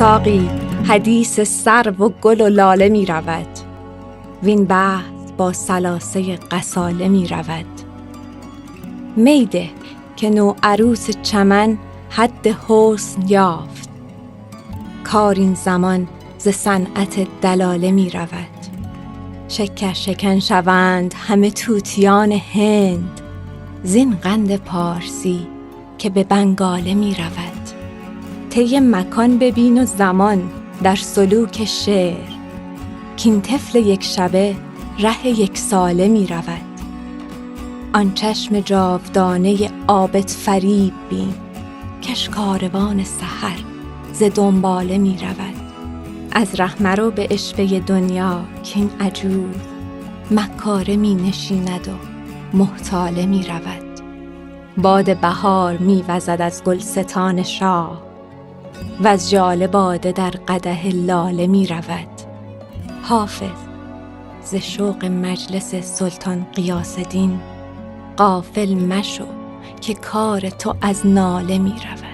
ساقی حدیث سرو و گل و لاله می رود، وین بحث با سلاسه غساله می رود. می ده که نوعروس چمن حد حسن یافت، کار این زمان ز صنعت دلاله می رود. شکر شکن شوند همه طوطیان هند، زین قند پارسی که به بنگاله می رود. طی مکان ببین و زمان در سلوک شعر، کین طفل یک شبه ره یک ساله می رود. آن چشم جاودانه عابد فریب بین، کش کاروان سحر ز دنباله می رود. از ره مرو به عشوه دنیا کین عجوز، مکاره می نشیند و محتاله می رود. باد بهار می وزد از گلستان شاه، وز ژاله باده در قدح لاله می رود. حافظ ز شوق مجلس سلطان غیاث الدین غافل مشو که کار تو از ناله می رود.